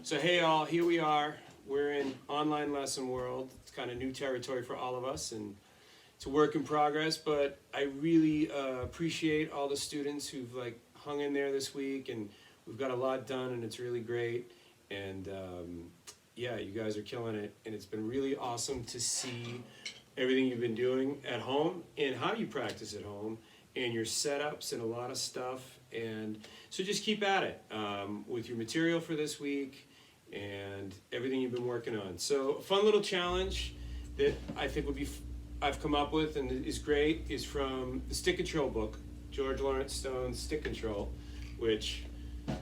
So hey all, here we are. We're in online lesson world. It's kind of new territory for all of us, and it's a work in progress, but I really appreciate all the students who've hung in there this week, and we've got a lot done, and it's really great. And yeah, you guys are killing it, and it's been really awesome to see everything you've been doing at home and how you practice at home and your setups and a lot of stuff. And so just keep at it with your material for this week and everything you've been working on. So a fun little challenge that I think I've come up with and is great is from the Stick Control book, George Lawrence Sone's Stick Control, which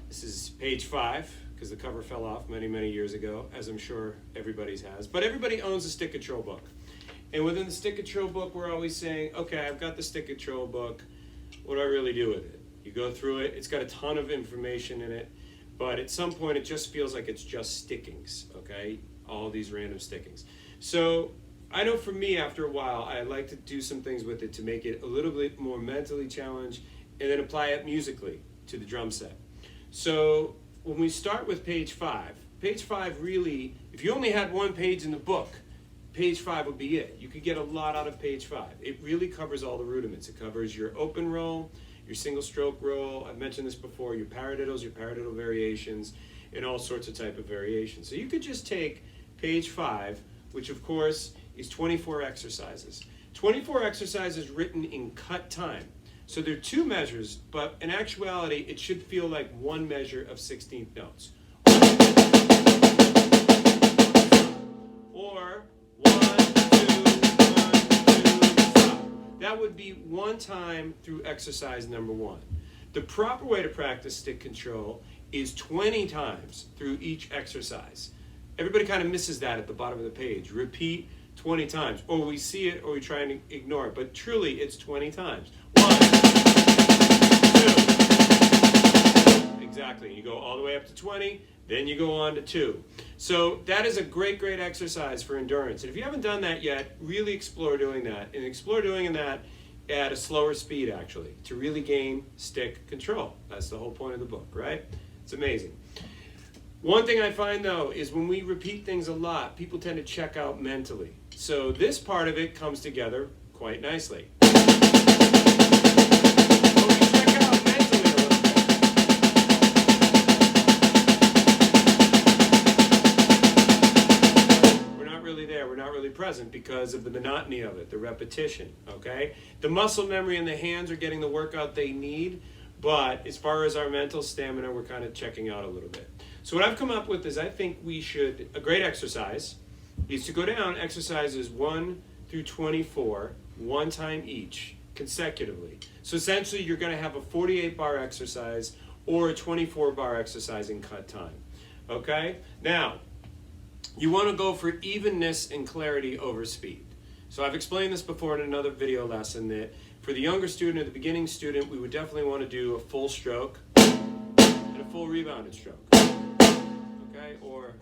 this is page 5 because the cover fell off many years ago, as I'm sure everybody's has. But everybody owns a Stick Control book. And within the Stick Control book, we're always saying, okay, I've got the Stick Control book. What do I really do with it? You go through it. It's got a ton of information in it. But at some point, it just feels like it's just stickings, okay? All these random stickings. So I know for me, after a while, I like to do some things with it to make it a little bit more mentally challenged and then apply it musically to the drum set. So when we start with page 5 really, if you only had one page in the book, page 5 would be it. You could get a lot out of page 5. It really covers all the rudiments. It covers your open roll, your single stroke roll, I've mentioned this before, your paradiddles, your paradiddle variations, and all sorts of type of variations. So you could just take page 5, which of course is 24 exercises. 24 exercises written in cut time. So they're 2 measures, but in actuality, it should feel like 1 measure of 16th notes. Or 1, 2, 1, 2, stop. That would be 1 time through exercise number 1. The proper way to practice stick control is 20 times through each exercise. Everybody kind of misses that at the bottom of the page. Repeat 20 times. Or we see it or we try and ignore it. But truly, it's 20 times. 1, 2. Exactly. You go all the way up to 20. Then you go on to 2. So that is a great exercise for endurance. And if you haven't done that yet, really explore doing that. And explore doing that at a slower speed, actually, to really gain stick control. That's the whole point of the book, right? It's amazing. One thing I find, though, is when we repeat things a lot, people tend to check out mentally. So this part of it comes together quite nicely. Present because of the monotony of it, the repetition, okay? The muscle memory in the hands are getting the workout they need, but as far as our mental stamina, we're kind of checking out a little bit. So what I've come up with is I think we should, a great exercise is to go down exercises 1 through 24, 1 time each, consecutively. So essentially you're going to have a 48 bar exercise or a 24 bar exercise in cut time, okay? Now, you want to go for evenness and clarity over speed. So I've explained this before in another video lesson that for the younger student or the beginning student, we would definitely want to do a full stroke and a full rebounded stroke. Okay? Or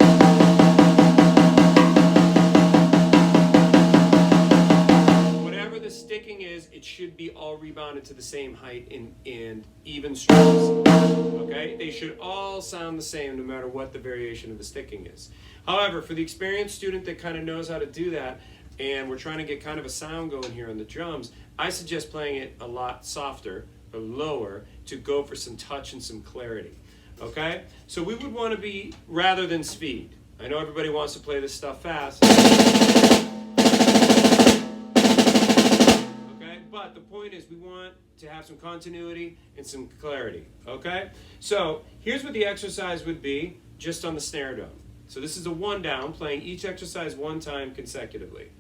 whatever the sticking is, it should be all rebounded to the same height and even strokes. Okay? They should all sound the same no matter what the variation of the sticking is. However, for the experienced student that kind of knows how to do that, and we're trying to get kind of a sound going here on the drums, I suggest playing it a lot softer or lower to go for some touch and some clarity. Okay? So we would want to be rather than speed. I know everybody wants to play this stuff fast. Okay? But the point is we want to have some continuity and some clarity. Okay? So here's what the exercise would be just on the snare drum. So this is a 1 down, playing each exercise 1 time consecutively.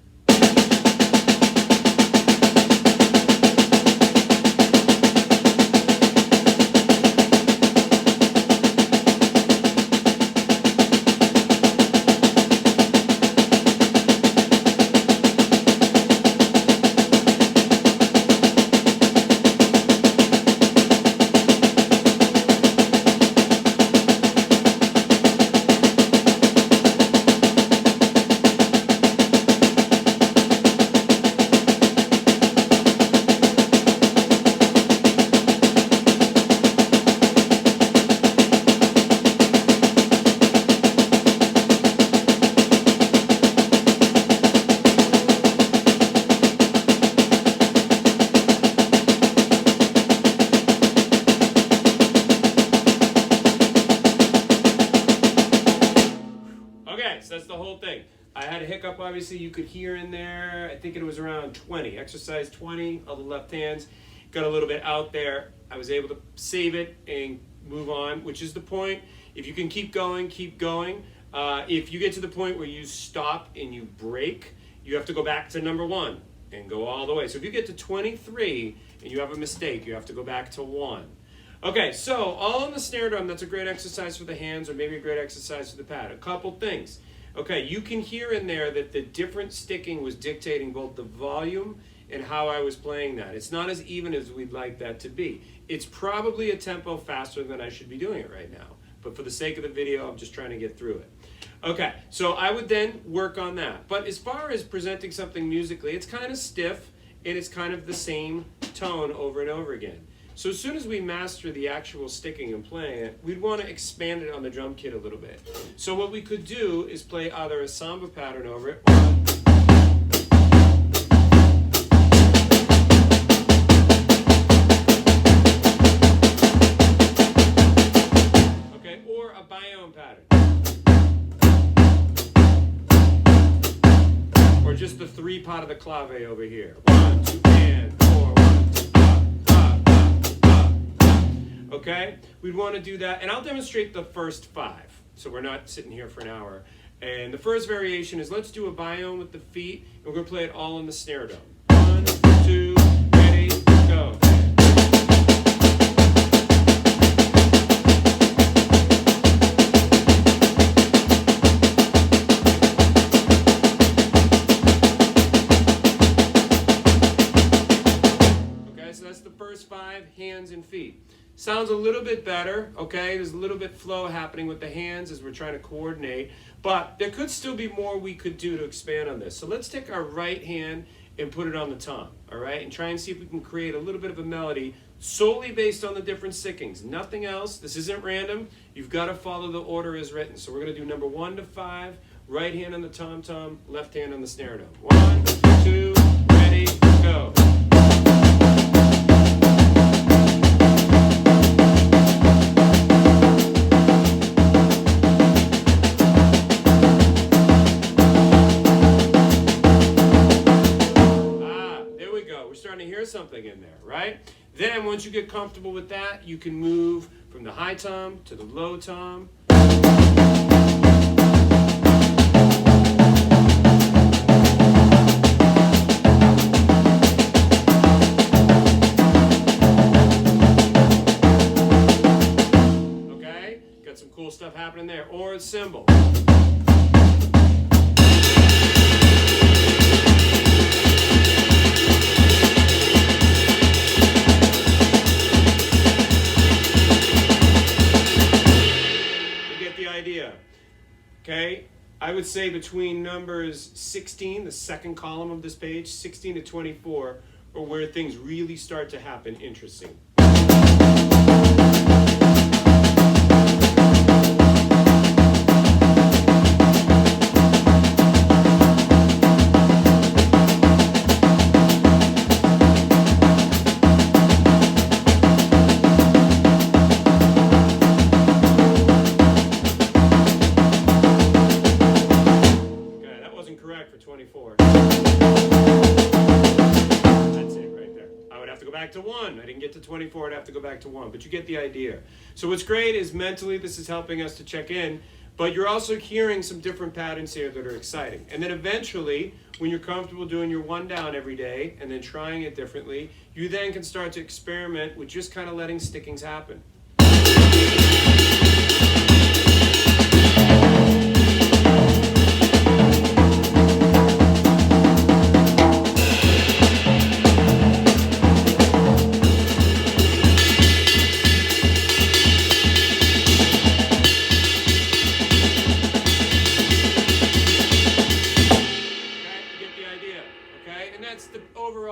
right, so that's the whole thing. I had a hiccup, obviously, you could hear in there. I think it was around 20. Exercise 20 of the left hands. Got a little bit out there. I was able to save it and move on, which is the point. If you can keep going, keep going. If you get to the point where you stop and you break, you have to go back to number 1 and go all the way. So if you get to 23 and you have a mistake, you have to go back to 1. Okay, so all on the snare drum, that's a great exercise for the hands or maybe a great exercise for the pad. A couple things. Okay, you can hear in there that the different sticking was dictating both the volume and how I was playing that. It's not as even as we'd like that to be. It's probably a tempo faster than I should be doing it right now. But for the sake of the video, I'm just trying to get through it. Okay, so I would then work on that. But as far as presenting something musically, it's kind of stiff and it's kind of the same tone over and over again. So as soon as we master the actual sticking and playing it, we'd want to expand it on the drum kit a little bit. So what we could do is play either a samba pattern over it, okay, or a biome pattern. Or just the 3-pot of the clave over here. 1, 2, and 4, 1, 2, okay? We'd want to do that, and I'll demonstrate the first 5, so we're not sitting here for an hour. And the first variation is let's do a biome with the feet, and we're going to play it all on the snare drum. 1, 2, ready, go. First 5, hands and feet. Sounds a little bit better, okay? There's a little bit flow happening with the hands as we're trying to coordinate, but there could still be more we could do to expand on this. So let's take our right hand and put it on the tom, all right? And try and see if we can create a little bit of a melody solely based on the different stickings. Nothing else. This isn't random. You've got to follow the order as written. So we're going to do number 1 to 5, right hand on the tom-tom, left hand on the snare drum. 1, 2, ready, go. Starting to hear something in there, right? Then once you get comfortable with that, you can move from the high tom to the low tom. Okay? Got some cool stuff happening there. Or a cymbal. Okay, I would say between numbers 16, the second column of this page, 16 to 24, are where things really start to happen interesting. For 24. That's it right there. I would have to go back to 1. I didn't get to 24, I'd have to go back to 1, but you get the idea. So what's great is mentally this is helping us to check in, but you're also hearing some different patterns here that are exciting. And then eventually, when you're comfortable doing your 1 down every day and then trying it differently, you then can start to experiment with just kind of letting stickings happen.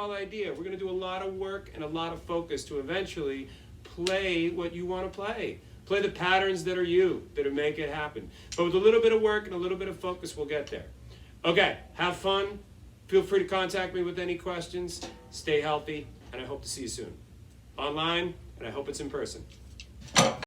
Idea. We're going to do a lot of work and a lot of focus to eventually play what you want to play. Play the patterns that are you, that make it happen. But with a little bit of work and a little bit of focus, we'll get there. Okay, have fun. Feel free to contact me with any questions. Stay healthy, and I hope to see you soon. Online, and I hope it's in person.